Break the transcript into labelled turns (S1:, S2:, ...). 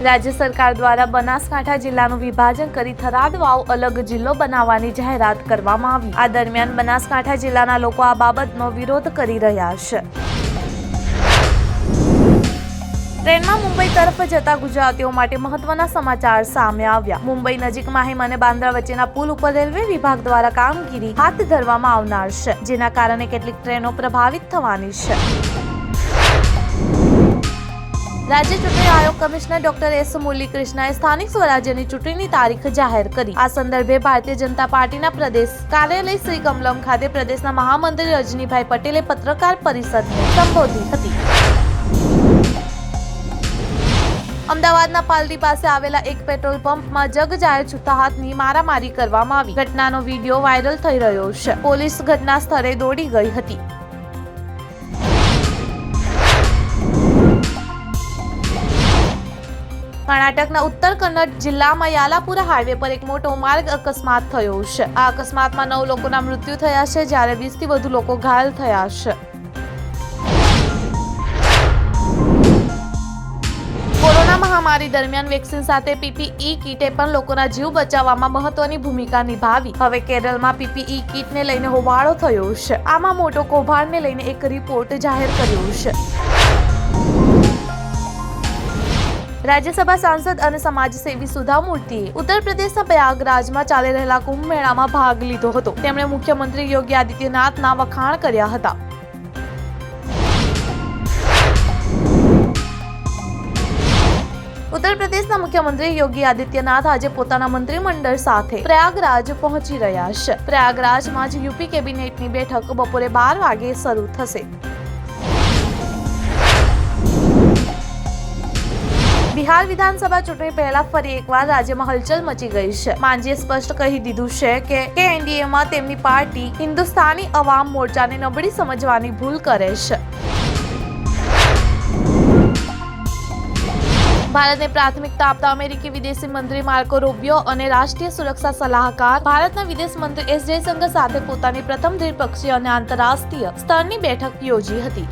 S1: રાજ્ય સરકાર દ્વારા બનાસકાંઠા જિલ્લાનું વિભાજન કરી થરાદ વાવ અલગ જિલ્લો બનાવવાની જાહેરાત કરવામાં આવી। આ દરમિયાન બનાસકાંઠા જિલ્લાના લોકો આ બાબતનો વિરોધ કરી રહ્યા છે। ટ્રેનમાં મુંબઈ તરફ જતા ગુજરાતીઓ માટે મહત્વના સમાચાર સામે આવ્યા। મુંબઈ નજીક માહિમ અને બાંદ્રા વચ્ચેના પુલ ઉપર રેલવે વિભાગ દ્વારા કામગીરી હાથ ધરવામાં આવનાર છે, જેના કારણે કેટલીક ટ્રેનો પ્રભાવિત થવાની છે। રાજ્ય ચૂંટણી આયોગ કમિશનર ડોક્ટર એસ મુરલીકૃષ્ણએ સ્થાનિક સ્વરાજ્યની ચૂંટણીની તારીખ જાહેર કરી। આ સંદર્ભે ભારતીય જનતા પાર્ટીના પ્રદેશ કાર્યાલય શ્રી કમલમ ખાતે પ્રદેશના મહામંત્રી રજનીભાઈ પટેલે પત્રકાર પરિષદને સંબોધી હતી। અમદાવાદના પાલડી પાસે આવેલા એક પેટ્રોલ પંપમાં જગજાહેર છૂટા હાથની મારામારી કરવામાં આવી। ઘટનાનો વિડીયો વાયરલ થઈ રહ્યો છે। પોલીસ ઘટના સ્થળે દોડી ગઈ હતી। કર્ણાટકના ઉત્તર કન્નડ જિલ્લામાં યાલાપુરા હાઈવે પર એક મોટો માર્ગ અકસ્માત થયો છે। આ અકસ્માતમાં 9 લોકોના મૃત્યુ થયા છે, જ્યારે 20 થી વધુ લોકો ઘાયલ થયા છે। કોરોના મહામારી દરમિયાન વેક્સિન સાથે પીપીઈ કીટે પણ લોકોના જીવ બચાવવામાં મહત્વની ભૂમિકા નિભાવી। હવે કેરળમાં પીપીઈ કીટને લઈને હોબાળો થયો છે। આમાં મોટો કૌભાંડને લઈને એક રિપોર્ટ જાહેર કર્યો છે। રાજ્યસભા સાંસદ અને સમાજસેવી સુધા મૂર્તિએ ઉત્તર પ્રદેશના પ્રયાગરાજમાં ચાલી રહેલા કુંભ મેળામાં ભાગ લીધો હતો। તેમણે મુખ્યમંત્રી યોગી આદિત્યનાથના વખાણ કર્યા હતા। ઉત્તર પ્રદેશના મુખ્યમંત્રી યોગી આદિત્યનાથ આજે પોતાના મંત્રીમંડળ સાથે પ્રયાગરાજ પહોંચી રહ્યા છે। પ્રયાગરાજમાં જ યુપી કેબિનેટની બેઠક બપોરે 12 વાગે શરૂ થશે। બિહાર વિધાનસભા ચૂંટણી પહેલા ફરી એકવાર રાજ્યમાં હલચલ મચી ગઈ છે। માંઝીએ સ્પષ્ટ કહી દીધું છે કે એનડીએમાં તેમની પાર્ટી હિન્દુસ્તાની અવામ મોરચાને નબળી સમજવાની ભૂલ કરે છે। ભારતને પ્રાથમિકતા આપતા અમેરિકી વિદેશી મંત્રી માર્કો રૂબિયો અને રાષ્ટ્રીય સુરક્ષા સલાહકાર ભારતના વિદેશ મંત્રી એસ જયશંકર સાથે પોતાની પ્રથમ દ્વિપક્ષીય અને આંતરરાષ્ટ્રીય સ્તરની બેઠક યોજી હતી।